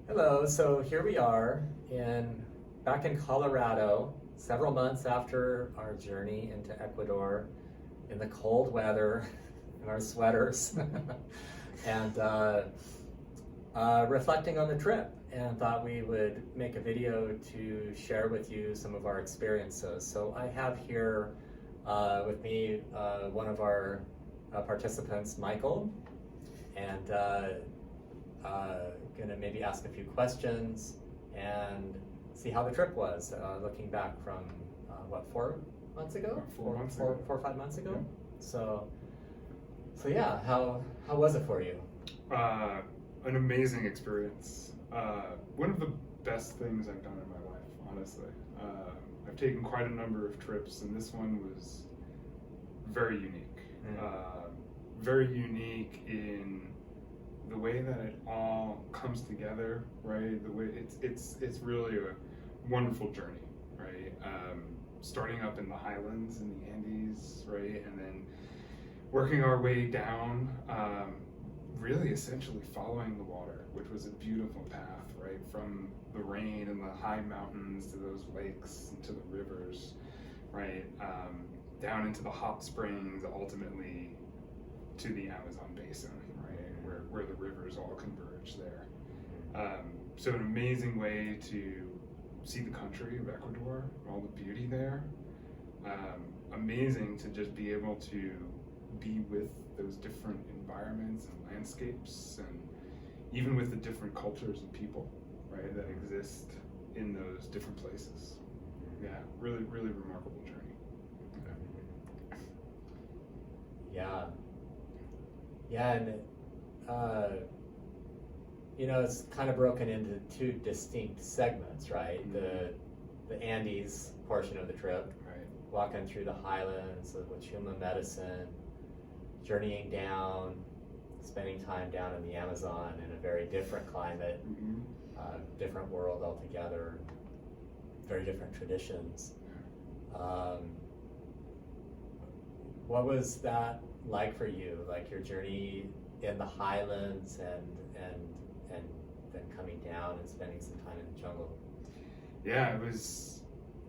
Hello, so here we are back in Colorado, several months after our journey into Ecuador, in the cold weather, in our sweaters, and reflecting on the trip, and thought we would make a video to share with you some of our experiences. So I have here with me one of our participants, Michael, and gonna maybe ask a few questions and see how the trip was, looking back from what, 4 months ago? 4 or 5 months ago. Yeah. So yeah, how was it for you? An amazing experience. One of the best things I've done in my life, honestly. I've taken quite a number of trips, and this one was very unique. Very unique in the way that it all comes together, right? The way it's really a wonderful journey, right? Starting up in the highlands in the Andes, right, and then working our way down, really essentially following the water, which was a beautiful path, right, from the rain and the high mountains to those lakes and to the rivers, right, down into the hot springs, ultimately to the Amazon basin, right, where the rivers all converge there. So an amazing way to see the country of Ecuador, all the beauty there. Amazing to just be able to be with those different environments and landscapes, and even with the different cultures and people, right, that exist in those different places. Yeah, really, really remarkable journey. Yeah, and it's kind of broken into two distinct segments, right? Mm-hmm. The Andes portion of the trip, Right. walking through the highlands with human medicine, journeying down, spending time down in the Amazon in a very different climate, Mm-hmm. different world altogether, very different traditions. What was that like for you? Like your journey in the highlands and then coming down and spending some time in the jungle? Yeah,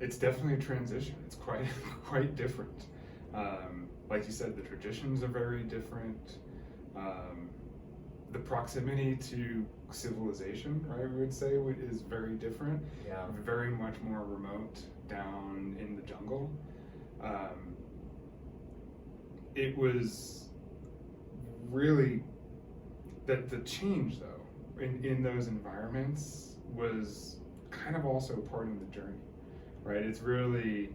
it's definitely a transition. It's quite different. Like you said, the traditions are very different. The proximity to civilization, right, we would say, is very different. Yeah. Very much more remote down in the jungle. It was really that the change, though, in those environments was kind of also part of the journey, right? It's really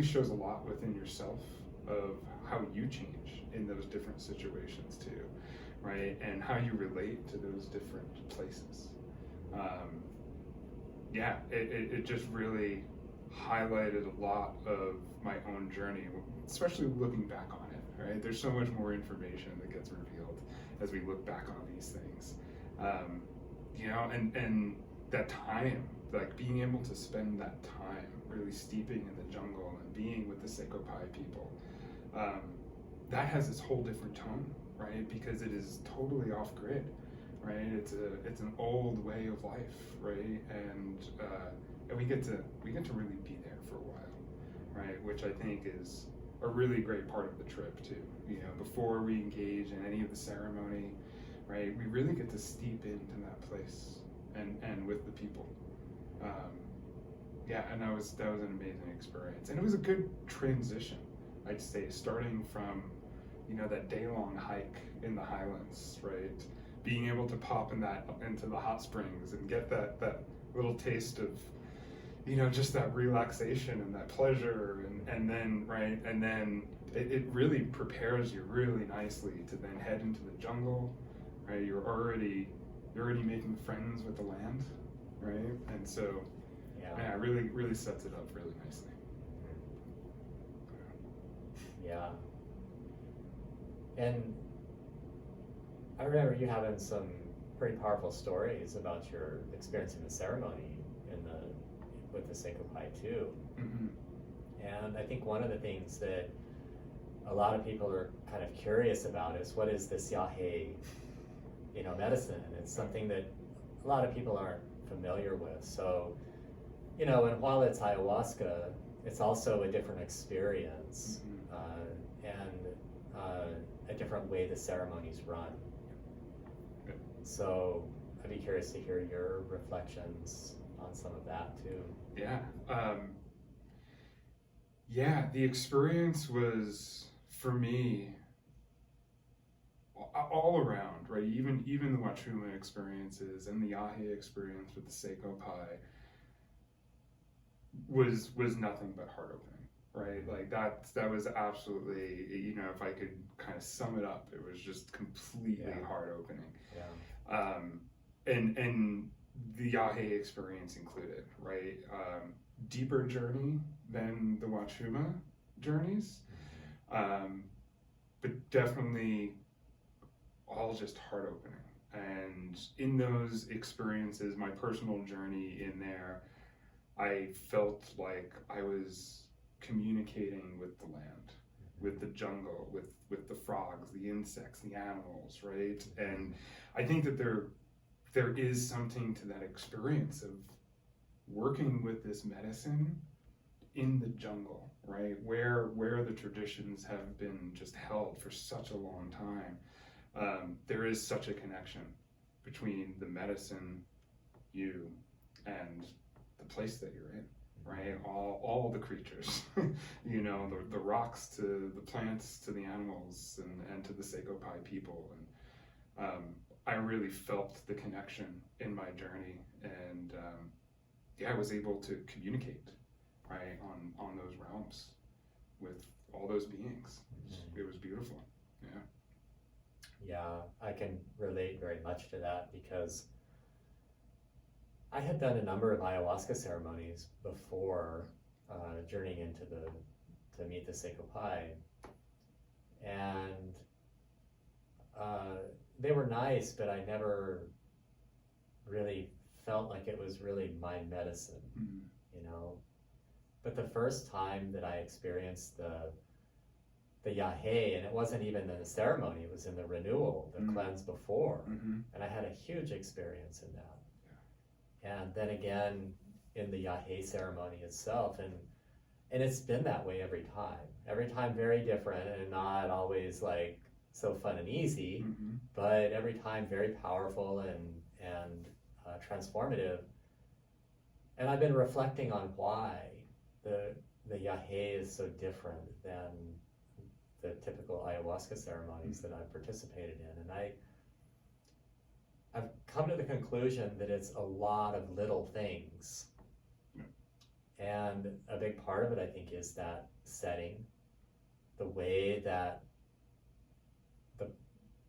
shows a lot within yourself of how you change in those different situations too, right? And how you relate to those different places. It just really highlighted a lot of my own journey, especially looking back on it, right? There's so much more information that gets revealed as we look back on these things. And that time, like being able to spend that time really steeping in the jungle and being with the Secopai people, that has this whole different tone, right? Because it is totally off grid, right? It's an old way of life, right? And we get to really be there for a while, right? Which I think is a really great part of the trip too. Before we engage in any of the ceremony, right? We really get to steep into that place and with the people. And that was an amazing experience, and it was a good transition, I'd say, starting from that day-long hike in the highlands, right? Being able to pop into the hot springs and get that little taste of just that relaxation and that pleasure, and then right, and then it really prepares you really nicely to then head into the jungle, right? You're already making friends with the land, right? And so yeah, really sets it up really nicely. Yeah. And I remember you having some pretty powerful stories about your experience in the ceremony with the Secopai too. Mm-hmm. And I think one of the things that a lot of people are kind of curious about is, what is this Yahe, medicine? It's something that a lot of people aren't familiar with. So, you know, and while it's ayahuasca, it's also a different experience, and a different way the ceremonies run. Good. So I'd be curious to hear your reflections on some of that too. Yeah. Yeah, the experience was, for me, all around, right? Even the Wachuma experiences and the Yahe experience with the Seiko Pai was nothing but heart opening, right? Like that was absolutely, you know, if I could kind of sum it up, it was just completely heart opening. Yeah. And the Yahe experience included, right? Deeper journey than the Wachuma journeys, but definitely all just heart opening. And in those experiences, my personal journey in there, I felt like I was communicating with the land, with the jungle, with the frogs, the insects, the animals, right? And I think that there is something to that experience of working with this medicine in the jungle, right? Where the traditions have been just held for such a long time. There is such a connection between the medicine, you, and the place that you're in, right? All the creatures, you know, the rocks to the plants to the animals and to the Seiko Pai people. And I really felt the connection in my journey, and I was able to communicate, right, on those realms with all those beings. It was beautiful. Yeah. Yeah, I can relate very much to that because I had done a number of ayahuasca ceremonies before journeying into to meet the Seiko Pai, and they were nice, but I never really felt like it was really my medicine, you know. But the first time that I experienced the Yahe, and it wasn't even in the ceremony, it was in the renewal, the cleanse before, and I had a huge experience in that. And then again in the Yahe ceremony itself, and it's been that way every time very different, and not always like so fun and easy, but every time very powerful and transformative. And I've been reflecting on why the Yahe is so different than the typical ayahuasca ceremonies that I've participated in, and I've come to the conclusion that it's a lot of little things. And a big part of it, I think, is that setting, the way that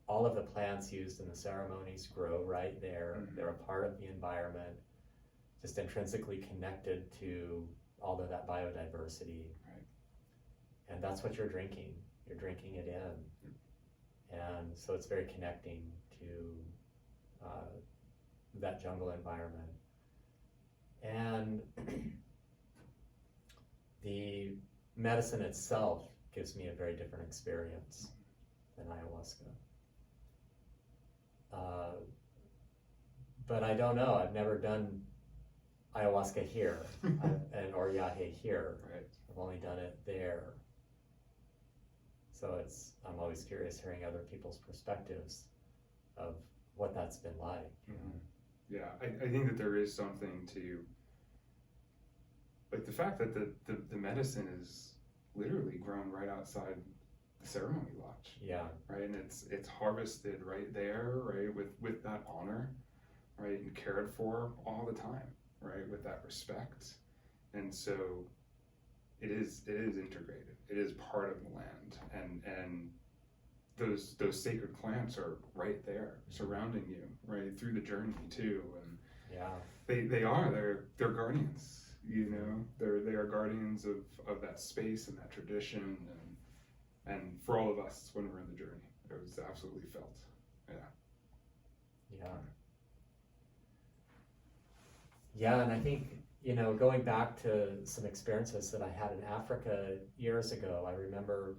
all of the plants used in the ceremonies grow right there. They're a part of the environment, just intrinsically connected to all of that biodiversity. Right. And that's what you're drinking. You're drinking it in. And so it's very connecting to that jungle environment. And the medicine itself gives me a very different experience than ayahuasca. But I don't know, I've never done ayahuasca here or Yahe here. Right. I've only done it there. So I'm always curious hearing other people's perspectives of what that's been like. Yeah, I think that there is something to, like, the fact that the medicine is literally grown right outside the ceremony lodge. Yeah. Right, and it's harvested right there, right, with that honor, right, and cared for all the time, right, with that respect. And so it is integrated. It is part of the land, and those sacred plants are right there, surrounding you, right, through the journey too. And they're guardians, you know. They are guardians of that space and that tradition, and for all of us when we're in the journey, it was absolutely felt. Yeah, and I think, you know, going back to some experiences that I had in Africa years ago, I remember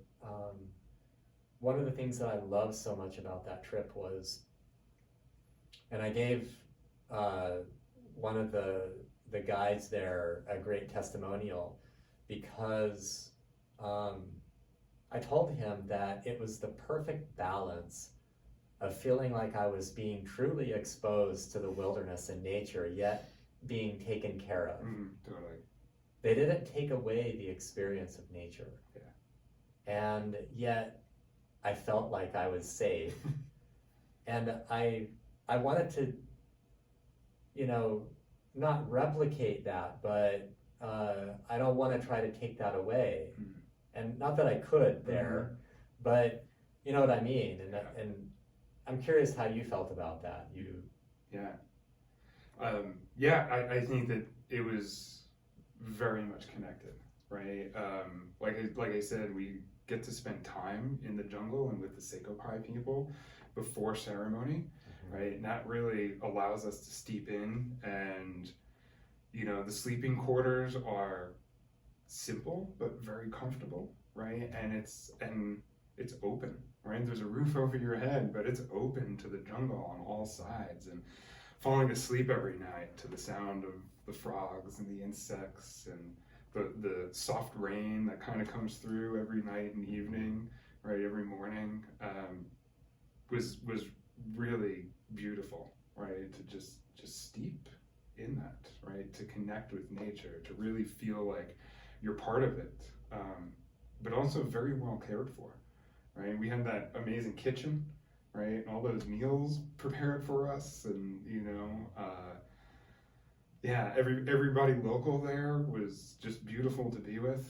one of the things that I loved so much about that trip was, and I gave one of the guides there a great testimonial, because I told him that it was the perfect balance of feeling like I was being truly exposed to the wilderness and nature, yet being taken care of. Totally. They didn't take away the experience of nature. Yeah. And yet I felt like I was safe. And I wanted to, you know, not replicate that, but I don't want to try to take that away. And not that I could there, but you know what I mean. And I'm curious how you felt about that. I think that it was very much connected, right? Like I said, we get to spend time in the jungle and with the Sekopai people before ceremony, right? And that really allows us to steep in, and the sleeping quarters are simple but very comfortable, right? And it's open, right? There's a roof over your head, but it's open to the jungle on all sides, and falling asleep every night to the sound of the frogs and the insects and the soft rain that kind of comes through every night and evening, right? Every morning, was really beautiful, right? To just steep in that, right? To connect with nature, to really feel like you're part of it, but also very well cared for, right? We had that amazing kitchen, right? And all those meals prepared for us, and everybody local there was just beautiful to be with.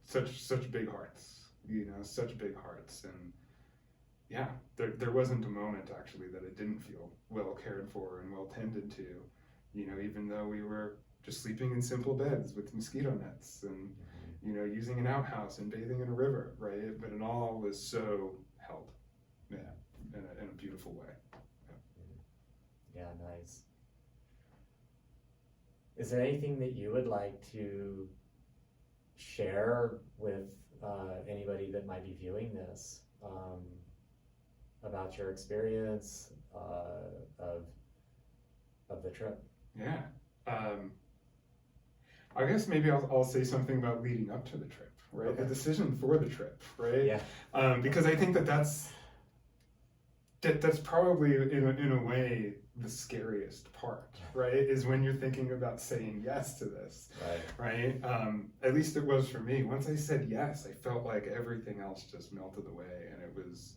Such big hearts, such big hearts, and there wasn't a moment actually that it didn't feel well cared for and well tended to, even though we were just sleeping in simple beds with mosquito nets and using an outhouse and bathing in a river, right? But it all was so held, in a beautiful way. Yeah, nice. Is there anything that you would like to share with anybody that might be viewing this about your experience of the trip? Yeah. I guess maybe I'll say something about leading up to the trip, right? Okay. The decision for the trip, right? Yeah. Because I think that's probably in a way the scariest part, right? Is when you're thinking about saying yes to this, right? At least it was for me. Once I said yes, I felt like everything else just melted away, and it was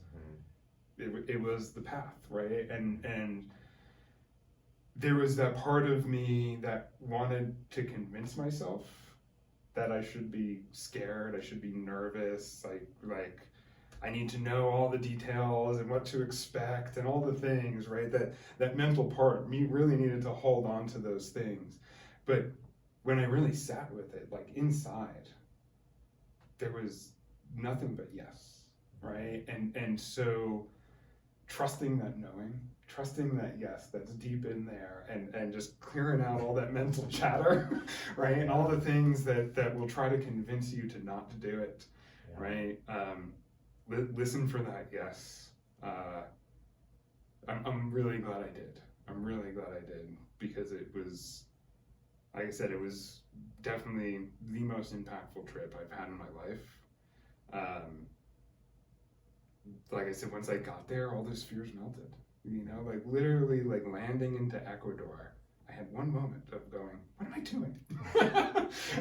it was the path, right? And there was that part of me that wanted to convince myself that I should be scared, I should be nervous, like I need to know all the details and what to expect and all the things, right? That mental part, me really needed to hold on to those things. But when I really sat with it, like inside, there was nothing but yes, right? And so trusting that knowing, trusting that yes, that's deep in there, and just clearing out all that mental chatter, right? And all the things that will try to convince you to not to do it, right? Listen for that yes. I'm really glad I did. I'm really glad I did, because it was, like I said, it was definitely the most impactful trip I've had in my life. Like I said, once I got there, all those fears melted. Like literally, like landing into Ecuador, I had one moment of going, what am I doing?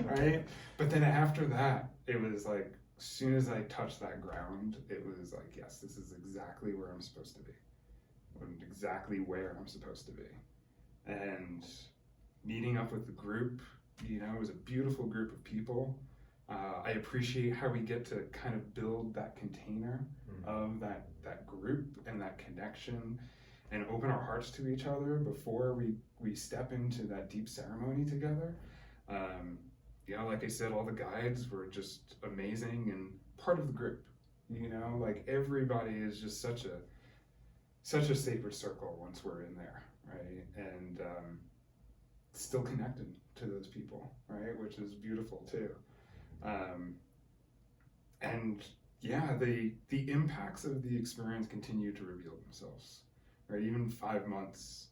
Right? But then after that, it was like, as soon as I touched that ground, it was like, yes, this is exactly where I'm supposed to be. Exactly where I'm supposed to be. And meeting up with the group, it was a beautiful group of people. I appreciate how we get to kind of build that container of that group and that connection, and open our hearts to each other before we step into that deep ceremony together. Like I said, all the guides were just amazing and part of the group. Like everybody is just such a sacred circle once we're in there, right? And still connected to those people, right? Which is beautiful too. And the impacts of the experience continue to reveal themselves, right? Even 5 months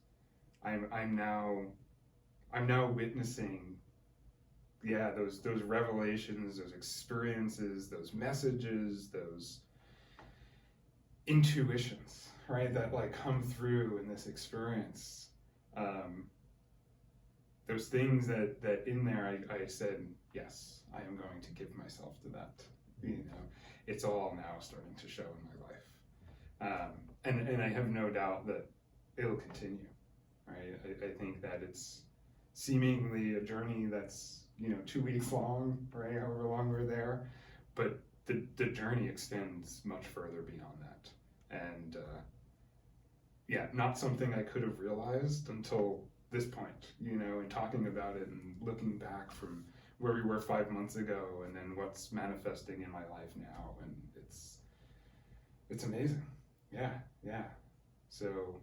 I'm now witnessing, yeah, those revelations, those experiences, those messages, those intuitions, right, that like come through in this experience. Those things that in there I said, yes, I am going to give myself to that. You know, it's all now starting to show in my life. And I have no doubt that it'll continue, right? I think that it's seemingly a journey that's, 2 weeks long, right? However long we're there, but the journey extends much further beyond that. And yeah, not something I could have realized until this point, and talking about it and looking back from where we were 5 months ago and then what's manifesting in my life now. And it's amazing. Yeah. So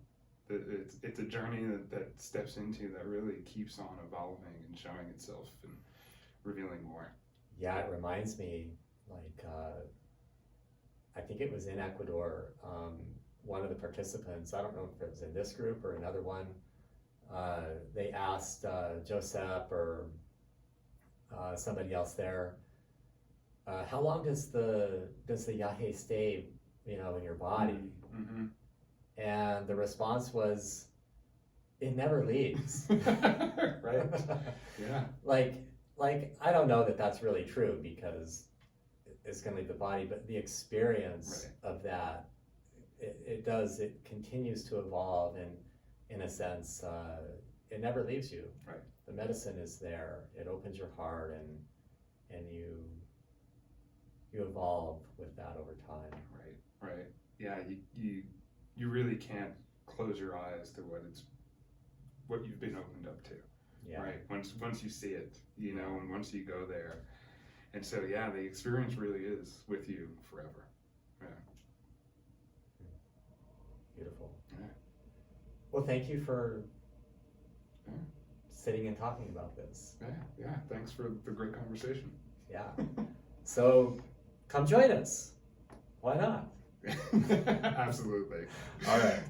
it's a journey that steps into, that really keeps on evolving and showing itself and revealing more. Yeah, it reminds me, like, I think it was in Ecuador, one of the participants, I don't know if it was in this group or another one, they asked Joseph or somebody else there, how long does the yahe stay, in your body? Mm-hmm. And the response was, it never leaves. Right. Yeah. Like I don't know that that's really true, because it's going to leave the body, but the experience of that, it continues to evolve, and in a sense, it never leaves you. Right. The medicine is there. It opens your heart, and you evolve with that over time. Right. Yeah, you really can't close your eyes to what you've been opened up to. Yeah. Right. Once you see it, and once you go there. And so, yeah, the experience really is with you forever. Yeah. Beautiful. Yeah. Well, thank you for sitting and talking about this. Yeah. Thanks for the great conversation. Yeah. So come join us. Why not? Absolutely. All right.